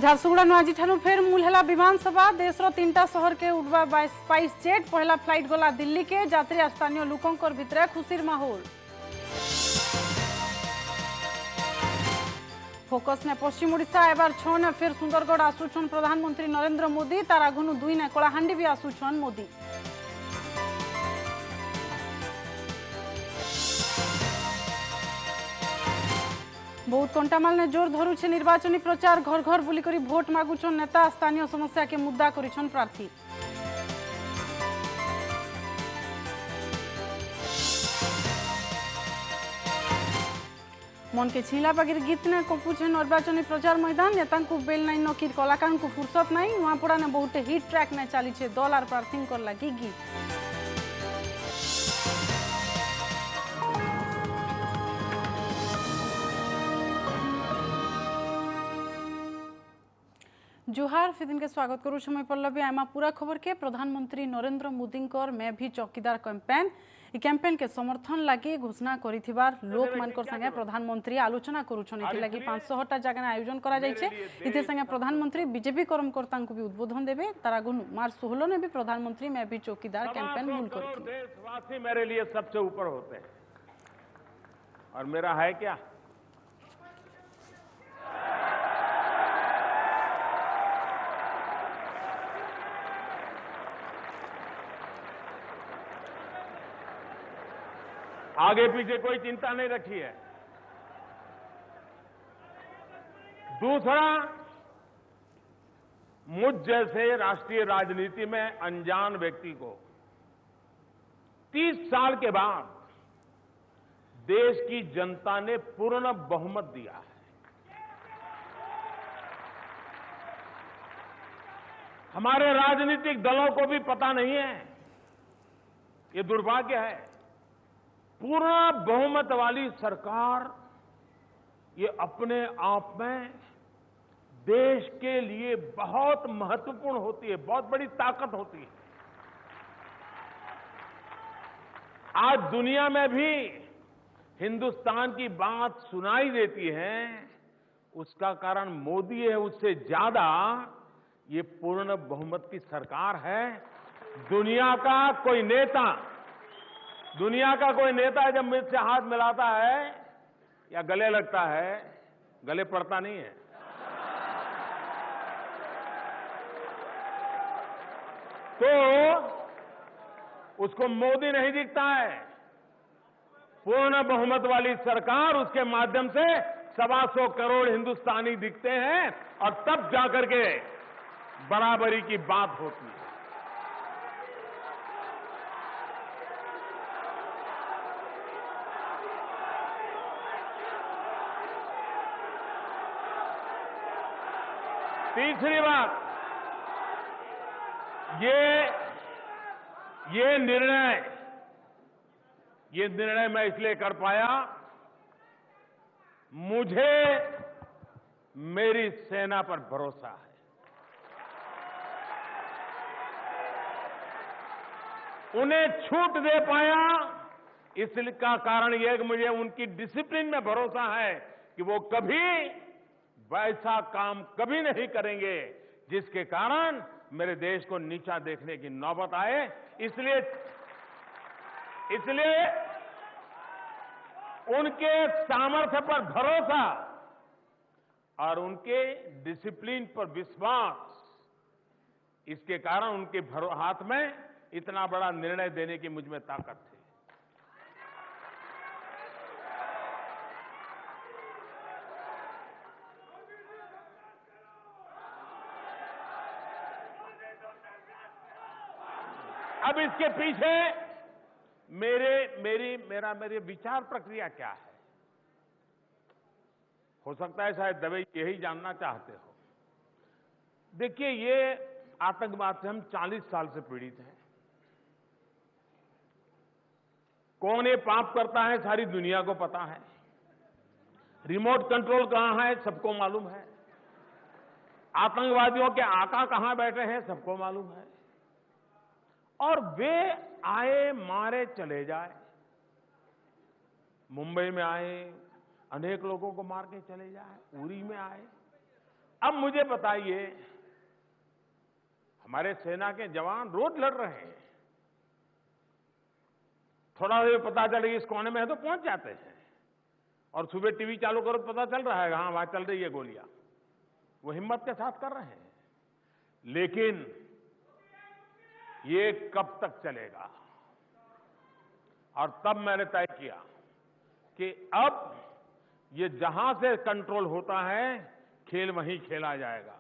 झारसुगुड़ा नु आज फेर मूल है विमानसभा देशर 3टा शहर के उड़वा स्पाइस जेट पहला फ्लाइट गला दिल्ली के यात्री और स्थानीय लोकों भितर खुशीर माहौल। फोकस ने पश्चिम ओडिशा एबार 6 ने फिर सुंदरगढ़ आसुछन प्रधानमंत्री नरेंद्र मोदी तार आगुनु 2 ने कलाहांडी भी आसुछन मोदी। बहुत कंटामाल ने जोर धरुछे निर्वाचनी प्रचार घर घर बुलिकरी भोट मागुछन नेता स्थानीय समस्या के मुद्दा करिछन प्रार्थी। मन के छिला पागिर गीत ने कपुछे निर्वाचनी प्रचार मैदान नेता को बेल नाइन नकीर कलाकार को फुर्सत नहीं नुआपड़ा ने बहुत हिट ट्रैक ने चली दल और प्रार्थी कर लगी गीत। जोहार फिदिन के स्वागत करू समय पल्लवी आमा पूरा खबर के प्रधानमंत्री नरेंद्र मोदी मैं भी चौकीदार कैंपेन कैंपेन के समर्थन लगी घोषणा करिथिबार लोक मानकर संगे प्रधानमंत्री आलोचना करूछन एथि लगी 500टा जगह आयोजन करा जायछे इथे संगे प्रधानमंत्री बीजेपी कर्मकर्ता को भी उद्बोधन देबे तारा गुनु मार्च 16 ने भी प्रधानमंत्री मैं भी चौकीदार कैंपेन मूल करथि। देशवासी मेरे लिए सबसे ऊपर होते हैं और मेरा है क्या आगे पीछे कोई चिंता नहीं रखी है। दूसरा, मुझ जैसे राष्ट्रीय राजनीति में अनजान व्यक्ति को 30 साल के बाद देश की जनता ने पूर्ण बहुमत दिया है। हमारे राजनीतिक दलों को भी पता नहीं है, ये दुर्भाग्य है। पूर्ण बहुमत वाली सरकार ये अपने आप में देश के लिए बहुत महत्वपूर्ण होती है, बहुत बड़ी ताकत होती है। आज दुनिया में भी हिंदुस्तान की बात सुनाई देती है, उसका कारण मोदी है, उससे ज्यादा ये पूर्ण बहुमत की सरकार है। दुनिया का कोई नेता जब मुझसे हाथ मिलाता है या गले लगता है, गले पड़ता नहीं है, तो उसको मोदी नहीं दिखता है। पूर्ण बहुमत वाली सरकार, उसके माध्यम से 125 करोड़ हिंदुस्तानी दिखते हैं और तब जाकर के बराबरी की बात होती है। तीसरी बात, ये निर्णय मैं इसलिए कर पाया, मुझे मेरी सेना पर भरोसा है। उन्हें छूट दे पाया, इसका कारण यह कि मुझे उनकी डिसिप्लिन में भरोसा है कि वो कभी वैसा काम कभी नहीं करेंगे जिसके कारण मेरे देश को नीचा देखने की नौबत आए। इसलिए उनके सामर्थ्य पर भरोसा और उनके डिसिप्लिन पर विश्वास, इसके कारण उनके हाथ में इतना बड़ा निर्णय देने की मुझ में ताकत थी। अब इसके पीछे मेरे विचार प्रक्रिया क्या है, हो सकता है शायद दवे यही जानना चाहते हो। देखिए, ये आतंकवाद से हम 40 साल से पीड़ित हैं। कौन ये पाप करता है सारी दुनिया को पता है। रिमोट कंट्रोल कहां है सबको मालूम है। आतंकवादियों के आका कहां बैठे हैं सबको मालूम है। और वे आए मारे चले जाए। मुंबई में आए, अनेक लोगों को मार के चले जाए, उरी में आए, अब मुझे बताइए, हमारे सेना के जवान रोज लड़ रहे हैं, थोड़ा देर पता चले इस कोने में है तो पहुंच जाते हैं, और सुबह टीवी चालू करो तो पता चल रहा है हाँ वहां चल रही है गोलियां। वो हिम्मत के साथ कर रहे हैं, लेकिन ये कब तक चलेगा? और तब मैंने तय किया कि अब ये जहां से कंट्रोल होता है, खेल वहीं खेला जाएगा।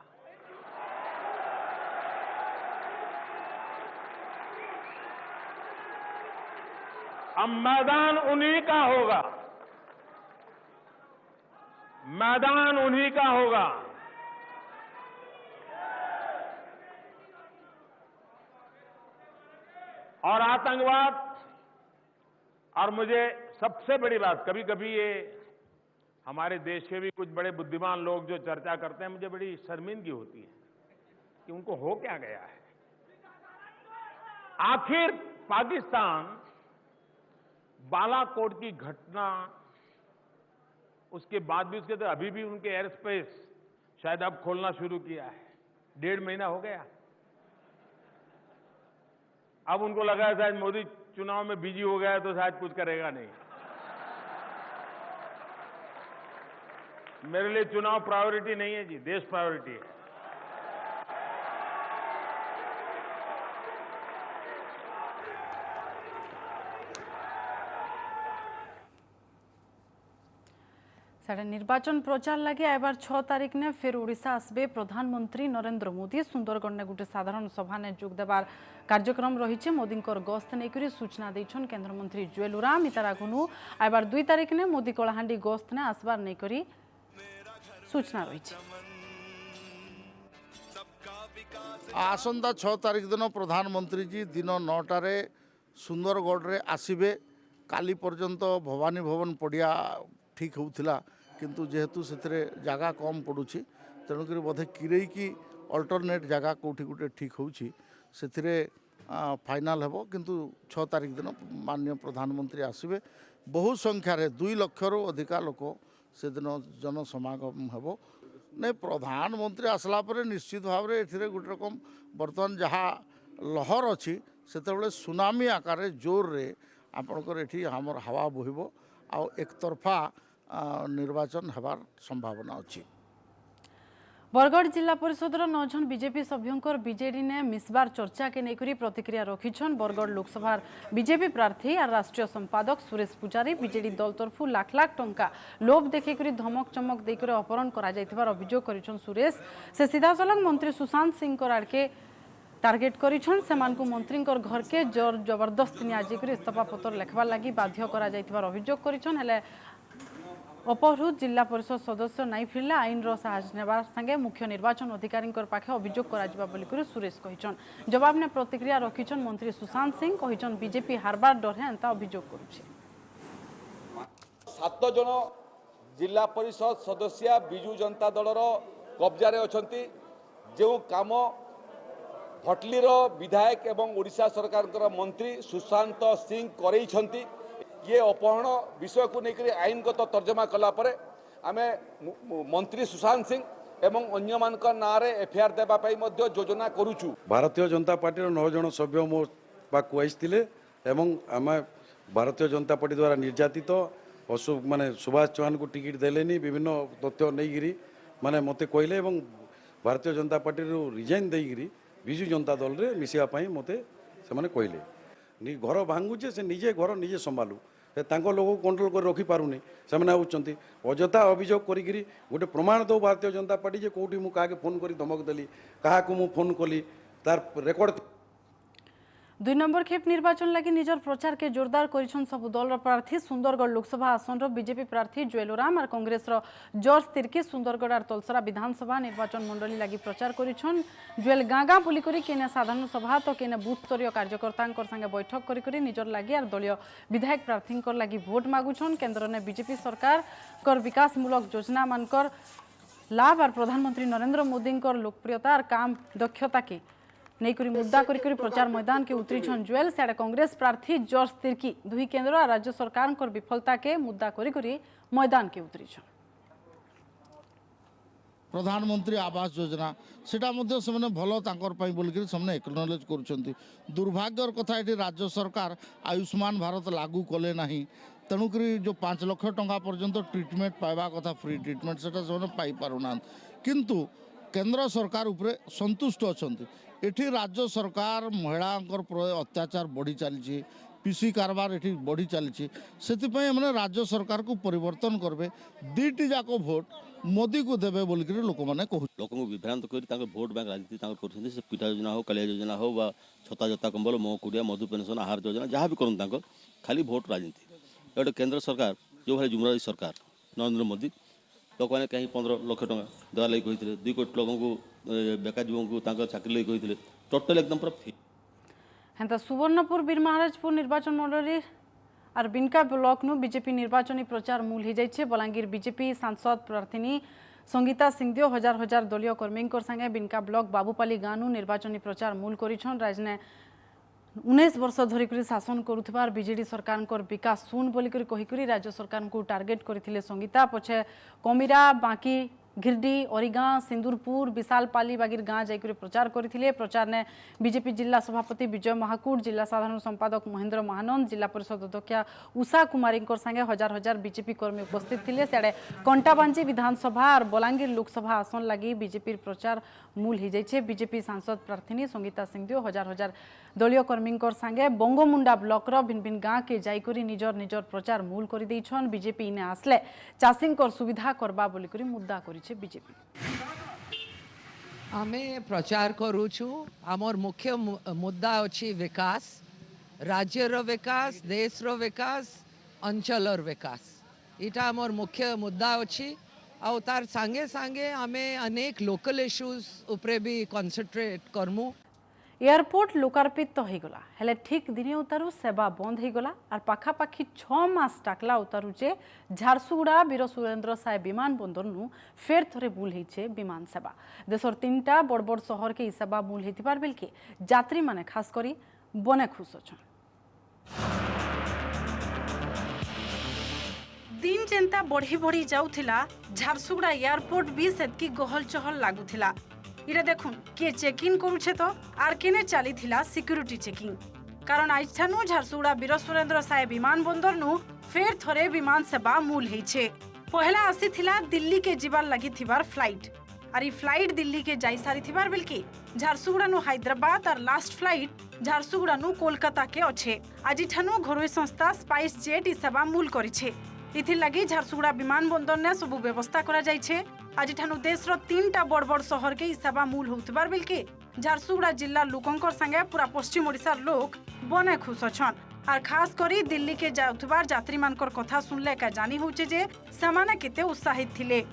अब मैदान उन्हीं का होगा, मैदान उन्हीं का होगा। और आतंकवाद, और मुझे सबसे बड़ी बात, कभी कभी ये हमारे देश के भी कुछ बड़े बुद्धिमान लोग जो चर्चा करते हैं, मुझे बड़ी शर्मिंदगी होती है कि उनको हो क्या गया है। आखिर पाकिस्तान बालाकोट की घटना, उसके बाद भी उसके तो अभी भी उनके एयर स्पेस शायद अब खोलना शुरू किया है, 1.5 महीना हो गया। अब उनको लगा है शायद मोदी चुनाव में बिजी हो गया है तो शायद कुछ करेगा नहीं। मेरे लिए चुनाव प्रायोरिटी नहीं है जी, देश प्रायोरिटी है। साढ़े निर्वाचन प्रचार लगे आइबार 6 तारीख ने फिर ओडिशा आसबे प्रधानमंत्री नरेंद्र मोदी। सुंदरगढ़ ने गोटे साधारण सभा ने जोग देवार कार्यक्रम रही। मोदी गस्त नहीं सूचना देछन केंद्रमंत्री जुएल ओराम। इतार आगुनु आइबार 2 तारीख ने मोदी कलाहांडी गस्त ने आसबार नहीं सूचना रही। आसंता 6 तारीख दिन प्रधानमंत्री जी दिन 9टारे सुंदरगढ़ रे आसिबे। काली पर्यंत भवानी भवन पड़िया ठीक होउथिला, किंतु जेहेतु से जगह कम पड़ुछि तेणुक बोधे किरई की अल्टरनेट जगह कौटी गोटे ठीक होउछि से फाइनाल हेबो। किंतु 6 तारीख दिन माननीय प्रधानमंत्री आसिबे। बहु संख्यार 2 लक्षरू अधिका लोक से दिन जनसमागम हेबो। नहीं, प्रधानमंत्री आसला परे निश्चित भाव में ये गोटे रकम बर्तमान जहाँ लहर अच्छी से सुनामी आकार जोर रे आपणकर ये हमर हवा बहिबो आ एकतरफा निर्वाचन हेबार संभावना अच्छी। बरगढ़ जिला परिषद 9 जन बीजेपी सभ्यों बीजेडी ने मिसबार चर्चा के नेकरी प्रतिक्रिया रखिछन। बरगढ़ लोकसभा बीजेपी प्रार्थी और राष्ट्रीय संपादक सुरेश पुजारी बीजेडी दल तरफु लाख लाख टंका लोभ देखिक धमक चमक देकर अपहरण कर अभियोग करिछन। सुरेश से सीधा सलग मंत्री सुशांत सिंह आड़के टार्गेट करिछन। सेमानकु मंत्री घर के जोर जबरदस्त नियाजिक इस्तीफा पत्र लेखबार लगी बाध्य करा जायतिबार अभियोग करिछन। हेले अपहृत जिला परिषद सदस्य नहीं फिरले आईन साहाय्य नेबार संगे मुख्य निर्वाचन अधिकारी पाखे अभियोग कर सुरेश कहिछन। जवाब ने प्रतिक्रिया रखिछन मंत्री सुशांत सिंह। कहिछन बीजेपी हारबार डर है एंता अभियोग करुछि। 7 जन जिला परिषद सदस्य बिजू जनता दलर कब्जारे अछंती। जो काम भटलीर विधायक एवं ओडिशा सरकार मंत्री सुशांत सिंह करैछंती, ये अपहरण विषय को लेकर आईनगत तर्जमा कला परे आमे मंत्री सुशांत सिंह एवं अन्य मान नारे एफआईआर देबा पई मध्य योजना करूछु। भारतीय जनता पार्टी 9 जन सभ्य मो पाक आइथिले एवं आमे भारतीय जनता पार्टी द्वारा निर्यातित पशु माने सुभाष चौहान को टिकट देलेनी विभिन्न तथ्य नहीं माने मते कहले एवं भारतीय जनता पार्टी रिजाइन देगिरी विजु जनता दल रे मिसिया पई मते से माने कहले घर भांगुचे से निजे घर निजे संभालू लोक कंट्रोल कर रखी पारुनी से अजथा अभियोग करी गोटे प्रमाण दो भारतीय जनता पार्टी जे कौटी मु काके फोन करी धमक देली क्या मु फोन कली तार रेकर्ड। 2 नंबर खेप निर्वाचन लगी निजर प्रचार के जोरदार करिछन सब दलर प्रार्थी। सुंदरगढ़ लोकसभा आसन बीजेपी प्रार्थी जुएल ओराम और कांग्रेस जॉर्ज तिर्की सुंदरगढ़ और तलसरा विधानसभा निर्वाचन मंडली लगी प्रचार करिछन। जुएल गाँ गाँ बुली करी केने साधारण सभा तो केने बूथ स्तरीय कार्यकर्ता संगे बैठक करी निजर लगी और दलीय विधायक प्रार्थी लगी भोट मागुछन। केन्द्र ने बीजेपी सरकार कर विकासमूलक योजना मानकर लाभ और प्रधानमंत्री नरेंद्र मोदी लोकप्रियता और काम दक्षता के नहीं मुद्दा करी प्रचार मैदान के उतरीछन जुएल। साडे कांग्रेस प्रार्थी जॉर्ज तिर्की 2 केंद्र और राज्य सरकार विफलता के मुद्दा करी मैदान के उतरीछन। प्रधानमंत्री आवास योजना सेटा मध्य से भल तांकर पाई बोलिक से एक्नोलेज करुँच दुर्भाग्यर कथा ये राज्य सरकार आयुष्मान भारत लागू कले ना तेणुक जो 5 लाख टंका पर्यंत ट्रिटमेंट पाइबा कथा फ्री ट्रिटमेंट से पाई पारुना किंतु केंद्र सरकार उपरे संतुष्ट अच्छा एठी राज्य सरकार महिला अत्याचार बढ़ी चली पीसी कारबार ये बढ़ी चली से राज्य सरकार को परिवर्तन करबे दीटी जाक भोट मोदी को देवे बोलिक लोक मैंने कहूँ लोक विभ्रांत कर भोट बैंक राजनीति कर पिठा योजना हो कालिया योजना हो बा छता जता कंबल मो कुड़िया मधु पेंशन आहार योजना जहाँ भी करूँ खाली भोट राजनीति गोटे केंद्र सरकार जो भाई जुमराजी सरकार नरेंद्र मोदी लोक मैंने कहीं 15 लाख टका देवा लगी कहते 2 कोटी लोक बेकार युवक को चाकरी लगी कहते टोटाल एकदम पूरा फ्री हेन्ता सुवर्णपुर बीर महाराजपुर निर्वाचन मंडली और बिनका ब्लॉक नु बीजेपी निर्वाचनी प्रचार मूल हो जाइए बलांगीर बीजेपी सांसद प्रार्थी संगीता सिंहदेव हजार हजार दलीय कर्मी संगे बिनका ब्लॉक बाबूपाली गाँ निर्वाचनी प्रचार मूल करिछन राजने 19 वर्ष धरिक शासन करुथिबार बीजेडी सरकार विकास सुन बोलिक कहिकरी राज्य सरकार को टार्गेट करथिले संगीता पछे कमिरा बांकी घिरडी ओरिगाँ सिंदूरपुर विशालपाली बागिर गाँ जाकर प्रचार करथिले प्रचार ने बीजेपी जिला सभापति विजय महाकूट जिला साधारण संपादक महेंद्र महानंद जिला परिषद अध्यक्षा उषा कुमारी संगे हजार हजार बीजेपी कर्मी उपस्थित थे सियाड़े कंटाबांजी विधानसभा और बलांगीर लोकसभा आसन लगी बीजेपी प्रचार मूल हो जाइए बीजेपी सांसद प्रार्थी संगीता सिंहदेव हजार हजार दलीय कर्मी संगे बंगमुंडा ब्लॉकर भिन्न भिन्न गाँ के जाइकरी निजर निजर प्रचार मूल कर देइछन बीजेपी इने आसले चाषी सुविधा करबा बोलिकरी मुद्दा करिछे बीजेपी आमे प्रचार करूछु आमर मुख्य मुद्दा अछि विकास राज्यर विकास देशर विकास अंचलर विकास इटा आमर मुख्य मुद्दा अछि आ तार संगे संगे आमे अनेक लोकल इश्यूज उपरे भी कॉन्सेंट्रेट करमु एयरपोर्ट लोकार्पित तो होगला हेले ठीक दिने उतारू सेवा बंद होगला और पाखापाखि 6 मास टाकला उतारू जे झारसुगुड़ा वीर सुरेंद्र साय विमान बंदर नु फेर थरे मूल होइछे विमान सेवा देशर 3टा बड़ बड़ शहर के सेवा मूल होइतिबार बेलके यात्री माने खास करी बने खुश अछन दिन जेंता बढ़ी बढ़ी जाउथिला झारसुगुड़ा एयरपोर्ट भी सेतकी गहल चहल लागुथिला इरे देखुन के चेक इन करूछे तो आर केने चली थिला सिक्योरिटी चेकिंग कारण आज ठानु झारसुगुड़ा वीर सुरेंद्र साय विमान बंदर नु फेर थरे विमान सेवा मूल होइछे पहला आसी थिला दिल्ली के जीवार लगी थिबार फ्लाइट और फ्लाइट दिल्ली के जाई सारी थिबार बेलकी झारसुगुड़ा नु हैदराबाद और लास्ट फ्लाइट झारसुगुड़ा नु कोलकाता के अच्छे आज ठानु घरोई संस्था स्पाइस जेट इ सेवा मूल करिछे इथि लगी झारसुगुड़ा विमान बंदर ने सब व्यवस्था करा जाइछे आज ठानु देशर 3टा बड़ बड़ शहर के सेवा मूल होतिबार बेलके झारसुगुड़ा जिला लोकंकर संगे पूरा पश्चिम ओडिशार लोक बने खुश अछन और खास करी दिल्ली के जाउथबार यात्री मानकर कथा सुनले का जानी होचे जे समाने केते उत्साहित थिले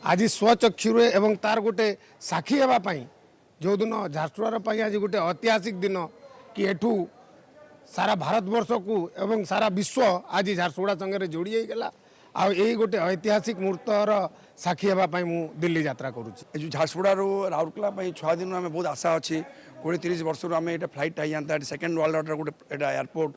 आज स्वचक्षुरे एवं तार गोटे साक्षी हेबा पई जो दिन झारसुगुड़ा पई आज गोटे ऐतिहासिक दिन कि एठू सारा भारतवर्ष को एवं सारा विश्व आज झारसुगुड़ा संगे जोड़ी गला आ यही गोटे ऐतिहासिक मुहूर्तर साक्षी हेबाई मु दिल्ली यात्रा करुँच झारसुगुड़ा राउरकेला छुआ दिन आम बहुत आशा अच्छी 20-30 वर्ष आम ये फ्लाइट जाता सेकेंड वर्ल्ड ऑर्डर गोटे एयरपोर्ट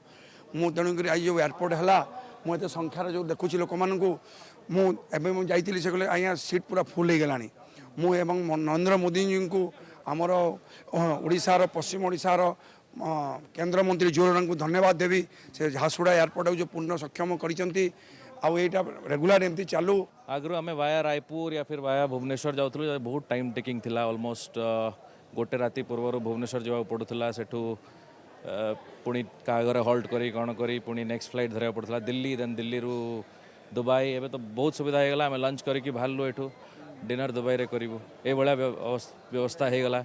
मु तेणुक आज जो एयरपोर्ट है मुझे संख्यार जो देखुची लोक मुझे जाइली से कहले आज्ञा सीट पूरा फुल हो गलानी मुझे नरेंद्र मोदी जी को आमर ओडिशार पश्चिम ओडिशार केंद्र मंत्री जोर को धन्यवाद देवी से झारसुगुड़ा एयरपोर्ट जो पूर्ण सक्षम कर रेगुलर एमती चालू आगु आम वाया रायपुर या फिर वाया भुवनेश्वर जाऊँ बहुत टाइम टेकिंग थिला ऑलमोस्ट गोटे राति पूर्व भुवनेश्वर जावा पड़ूला सेठू पुणी कागरे हल्ट करी कौन करी पुणी नेक्स्ट फ्लाइट धरवा पड़ता दिल्ली देन दिल्ली रु दुबई एवं तो बहुत सुविधा हो गला आम लंच करके बाहरलु एठू डिनर दुबई रे करूँ ये व्यवस्था हो गला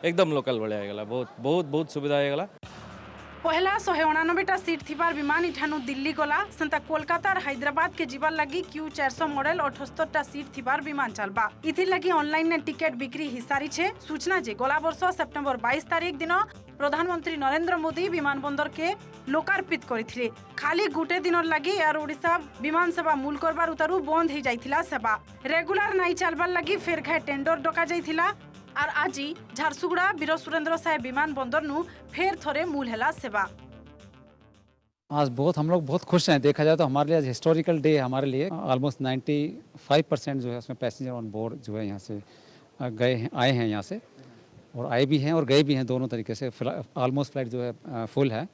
एकदम लोकल भाया होगा बहुत बहुत बहुत सुविधा हो गला पहला 199टा सीट थिबार विमान इठानु दिल्ली गला सेंता कोलकाता और हैदराबाद के जीवार लगी Q400 मॉडल 78टा सीट थिबार विमान चलबा इथि लगी ऑनलाइन ने टिकट बिक्री हिसारी छे सूचना जे गला वर्ष सेप्टेम्बर 22 तारीख दिन प्रधानमंत्री नरेंद्र मोदी विमान बंदर के लोकार्पित करिथिले खाली गुटे दिन लगी एयर ओडिशा विमान सेवा मूल करबार उतारू बंद हो जाइथिला सेवा रेगुलर नाई चलबार लगी फेर घाय टेंडर डका जाइथिला और आज झारसुगुड़ा वीर सुरेंद्र साय विमान बंदर नु फेर थरे मूल हैला सेवा आज बहुत हम लोग बहुत खुश हैं। देखा जाए तो हमारे लिए आज हिस्टोरिकल डे है हमारे लिए। ऑलमोस्ट 95% जो है उसमें पैसेंजर ऑन बोर्ड जो है यहाँ से आए हैं यहाँ से, और आए भी हैं और गए भी हैं, दोनों तरीके से। ऑलमोस्ट फ्लाइट जो है फुल है,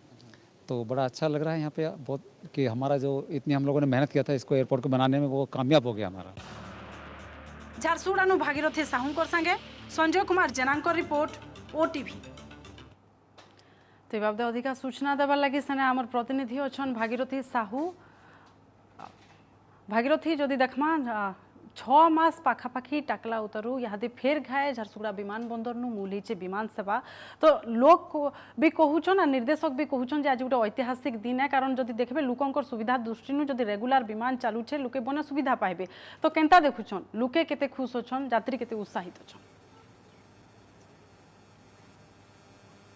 तो बड़ा अच्छा लग रहा है यहाँ पे बहुत कि हमारा जो इतनी हम लोगों ने मेहनत किया था इसको एयरपोर्ट को बनाने में, वो कामयाब हो गया हमारा। झारसुगुड़ा भागीरथी साहूंकर संगे संजय कुमार जेनांकर रिपोर्ट ओटीवी। तो ये बाबद अधिका सूचना देवार लगी सेने आमर प्रतिनिधि अच्छन भागीरथी साहू। भागीरथी जदि देखमा 6 मास पाखापाखि टाकला उतरू यहाँ फेर घाए झारसुगुड़ा विमान बंदर मूल होचे विमान सेवा। तो लोक भी कहून आ निर्देशक भी कहून आज गोटे ऐतिहासिक दिन है, कारण जदि देखबे लोकंकर सुविधा दृष्टि जदि रेगुलर विमान चालूचे लोके बने सुविधा पाइबे। तो केनता देखुछन लोके केते खुश अच्छन, यात्री केते उत्साहित अच्छन?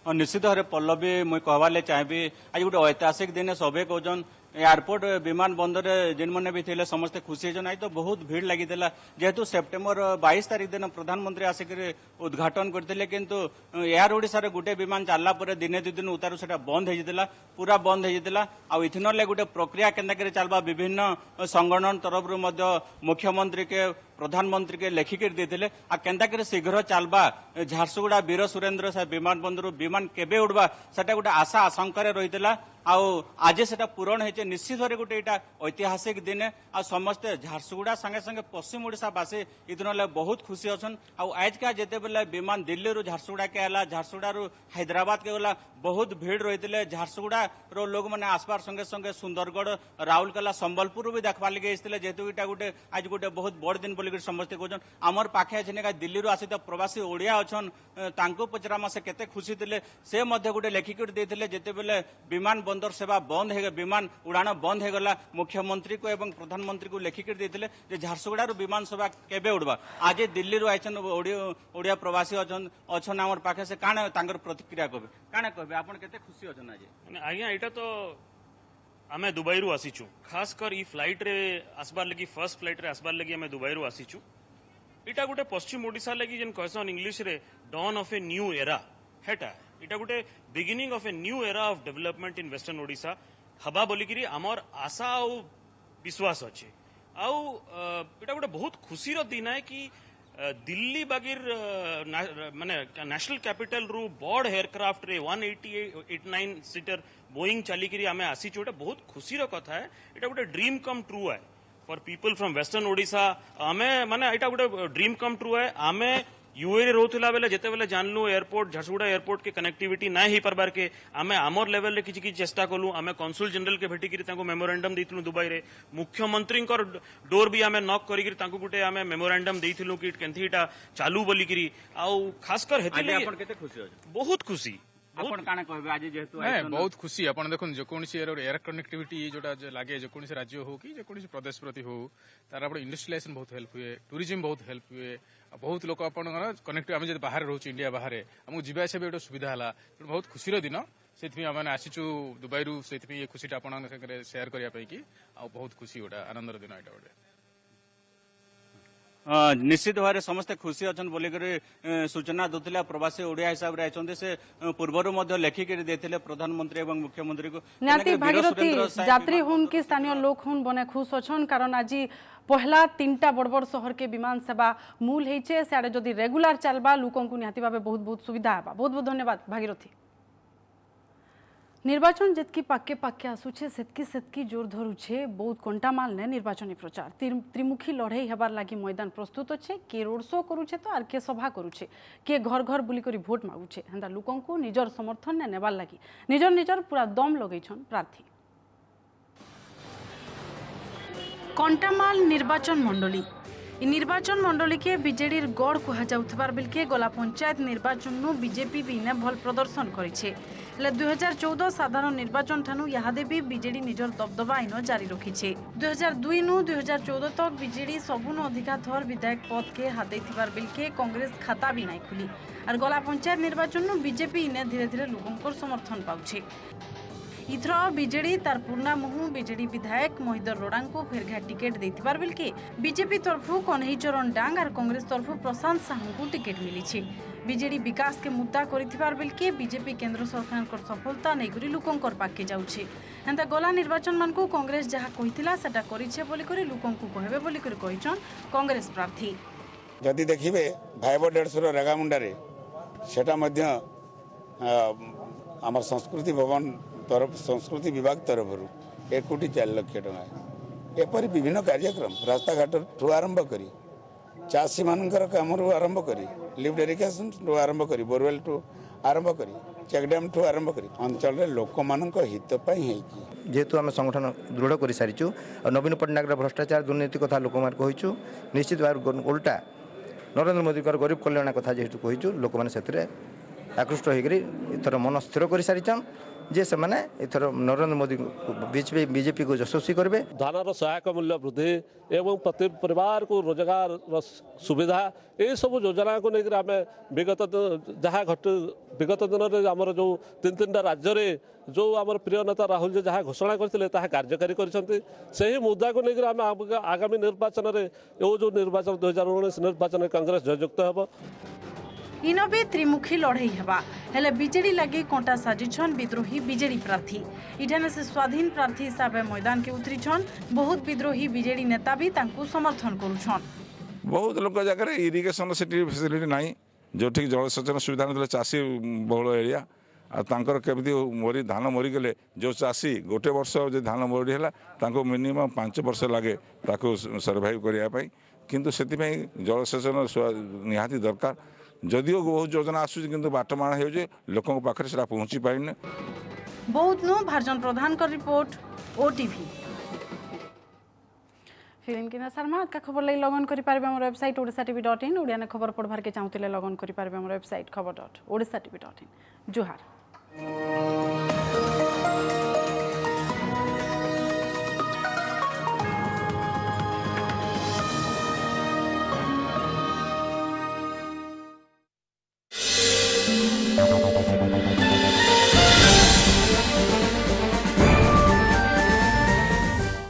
निश्चित भाव पल्लवी मुझे कहवार चाहिए आज गोटे ऐतिहासिक दिन सबे कहन एयरपोर्ट विमान बंदर जिन मैंने भी थे समस्ते खुशी होन। आज तो बहुत भीड़ लगी जेहेतु सेप्टेम्बर 22 तारीख दिन प्रधानमंत्री आसिक उद्घाटन करते, किंतु एयर ओडिशा गोटे विमान चलला दिने 2 दिन उतारू से बंद होता पूरा बंद होता। आथनर गोटे प्रक्रिया के चलवा विभिन्न संगठन तरफ मुख्यमंत्री के प्रधानमंत्री के लेखिक देते के शीघ्र चलवा झारसुगुड़ा वीर सुरेंद्र साहब विमान बंदर विमान केबे उड़वा सेटा गोटे आशा आशंकार रही आज से पूरण होते। निश्चित भाव गोटे यहाँ ऐतिहासिक दिन आ समस्ते झारसुगुड़ा संगे संगे पश्चिम ओडिशावासी इतना बहुत खुशी अच्छन। आज का जिते बेले विमान दिल्ली रू झारसुगुड़ा के आला, झारसुगुड़ा रू हैदराबाद के गला बहुत भीड़ रही। झारसुगुड़ा रो लोग मैंने आसबार संगे संगे सुंदरगढ़ राउरकेला संबलपुर भी देखवार लगे जेहेतु यहाँ गोटे आज गोटे बहुत बड़ दिन बोलिक समस्ते कहन। आमर पाखे अच्छे दिल्ली रू आसित प्रवासी ओडिया अच्छन, तांको पचरामा से केते खुशी थे से गोटे लेखिक देते जिते बेले विमान बंदर सेवा बंद है, विमान उड़ान बंद होगला मुख्यमंत्री को एवं प्रधानमंत्री को लेखिक देते झारसुगुड़ा विमान सेवा केबे उड़वा। आज दिल्ली रू आइछन ओडिया प्रवासी अच्छन आमर पाखे से काण तांकर प्रतिक्रिया कहबे काण कहबे आपन केते खुशी अच्छन? आज आज्ञा एटा तो आमे दुबई रू आसीचु, खास कर ई फ्लाइट रे आसबार लगी फर्स्ट फ्लाइट रे आसबार लगी आमे दुबई रू आसीचु। इटा गोटे पश्चिम ओडिशा लगी जेन कहसन इंग्लिश रे dawn of a new era हेटा इटा गोटे beginning of a new era of development in western Odisha हबा बोलिकी आमर आशा आ विश्वास अच्छे। आटा गोटे बहुत खुशी दिन है कि दिल्ली बागिर माने नेशनल कैपिटल रु बड़ एयरक्राफ्ट रे 189 सीटर बोइंग चलिकी आमे आसीचु। गोटे बहुत खुशी कथा है, इटा गोटे ड्रीम कम ट्रू है for people from western Odisha. आमे माने इटा गोटे ड्रीम कम ट्रू है। आमे यूए रोला बेले जिते बेले जानलु एयरपोर्ट झारसुगुड़ा एयरपोर्ट के कनेक्टिविटी ना हो पार्बार के आमे आमर लेवल रे किछि चेष्टा कलु। आमे कन्सुल जनरल के भेटिकी मेमोरांडम देइथिलु दुबई रे, मुख्यमंत्री डोर भी आमे नॉक करिकी गोटे आमे मेमोरांडम देइथिलु कि केनथिटा चालू बोलिकी। आउ खासकर हेतिले आपन केते खुशी हो? बहुत खुशी आपन काना कहबे आज जेहेतु बहुत खुशी आपण देखुन जो कोनसी एयर कनेक्टिविटी जोटा लागे जो कोनसी राज्य हो कि जो कोनसी प्रदेश प्रति हो तार आपण इंडस्ट्रियलाइजेशन बहुत हेल्प हुए, टूरिज्म बहुत हेल्प हुए, बहुत लोक आपण कनेक्टिव आम जो बाहर रोच इंडिया बाहर आमको जीवा आसा भी गोटे सुविधा है। बहुत खुशी दिन से आम आसीचु दुबई रू से खुशी आपण सेयार करने की बहुत खुशी गोटे आनंदर दिन यहाँ गोटे। निश्चित भाव समस्ते खुशी अच्छन बोलिक सूचना दूसरा प्रवासी ओडिया हिसाब से से पूर्वर लेखिक देते प्रधानमंत्री और मुख्यमंत्री को। निहाती भागीरथी यात्री हुन कि स्थानीय लोक हुन बने खुश अच्छन, कारण आज पहला 3टा बड़ बड़ शहर के विमान सेवा मूल होइछे, सियाडे जदि रेगुलर चलबा लोकन को निहाती भावे बहुत बहुत सुविधा हेबा। बहुत बहुत धन्यवाद भागीरथी। निर्वाचन जितकी पाके पाके आसुछे सेतकी सेतकी जोर धरुछे बहुत कंटामाल ने निर्वाचनी प्रचार। त्रिमुखी लड़ाई हेबार लगी मैदान प्रस्तुत अच्छे, किए रोड शो करुछे तो आर किए सभा करुछे, किए घर घर बुली करी भोट मागुछे। हेंदा लोकन को निजर समर्थन ने नेबार लगी निजर निजर पूरा दम लगैछन प्रार्थी। कंटामाल निर्वाचन मंडली निर्वाचन मंडली के बीजेडी गढ़ कहुबार बेलके गला पंचायत निर्वाचन बीजेपी भी ने भल प्रदर्शन करिछे। 2014 साधारण निर्वाचन ठानु यादे भी बीजेडी निजर दबदबा आईन जारी रखिछे। 2002 नु 2014 तक बीजेडी सबुन अधिका थर विधायक पद के हाथ बेलके कांग्रेस खाता भी नहीं खुली और गला पंचायत निर्वाचन बीजेपी इने धीरे धीरे लोगों समर्थन पाउछे। इथर बीजेडी तार पुरना मुहु बीजेडी विधायक महिदर रोड़ा को फेरघा टिकेट देथिबार बेलके बीजेपी तरफु कन्हई चरण डांग और कांग्रेस तरफु प्रशांत साहू को टिकेट मिली। बीजेडी विकास के मुद्दा करिथिबार बेलके बीजेपी केंद्र सरकार कर सफलता नेगुरी लोकंकर पाके जाउछि एंता गला निर्वाचन मान को कांग्रेस जहा कहिथिला सेटा करिछे बोली करी लोकंकु कहबे बोली करी कहिछन कांग्रेस प्रार्थी जदि देखिए भाइब 150 रेगामुंडारे सेटा मध्य आम संस्कृति भवन तरफ संस्कृति विभाग तरफ 1 कोटी 4 लाख टका एपरी विभिन्न कार्यक्रम रास्ता घाट ठू आरंभ करी चाषी मानकर काम आरंभ करी लिफ्ट इरिगेशन ठू आरंभ करी बोरवेल ठू आरंभ करी चेक डैम ठू आरंभ करी अंचल रे लोक मानक हित पई है कि जेहेतु आम संगठन दृढ़ कर सारी नवीन पट्टनायक भ्रष्टाचार दुर्नीति कथा लोक मान कहीचु निश्चित भाव उल्टा नरेंद्र मोदी गरीब कल्याण कथा जेहेतु कहीचु लोक मैंने से आकृष्ट होकर मन स्थिर कर सारीचन जे से माने एथर नरेंद्र मोदी बीजेपी को यशस्वी करेंगे। धानर सहायक मूल्य वृद्धि एवं प्रति परिवार को रोजगार सुविधा ये सब योजना को लेकर आम विगत जहाँ घट विगत दिन में आमर जो 3 राज्य में जो आम प्रिय नेता राहुल जी जहाँ घोषणा करते कार्यकारी कर मुद्दा को लेकर आम आगामी निर्वाचन में जो निर्वाचन 2019 निर्वाचन कांग्रेस जययुक्त होब इनबे त्रिमुखी लड़ई हेबा हेले बीजेडी लगे कंटा साजिछन विद्रोही बीजेडी प्रार्थी इठाने से स्वाधीन प्रार्थी हिसाब मैदान के उतरीछन बहुत विद्रोही बीजेडी नेता भी तांकु समर्थन करूछन बहुत लोक जगह इरिगेशन फैसिलिटी नाही जो ठीक जलसेचन सुविधा नथिले चाषी बहुल एरिया आर केमती मरी धान मरीगले जो चाषी गोटे वर्ष जो धान मरीला तांको मिनिमम 5 वर्ष लगे ताको सर्वाइव करने किंतु से जलसेचन निहाती दरकार जदिओ बहुत योजना आसूँ कि बाटमाण हो लोकों पाखे से पहुँची पारने बहुत नु भारजन प्रधान का रिपोर्ट ओटीवी फिल्म की शर्मा का खबर लगी लगन करि पारबे हमर वेबसाइट odisatv.in ओडिया ने खबर पढ़बार के चाहूतिले लगन करि पारबे हमर वेबसाइट खबर.odisatv.in जुहार।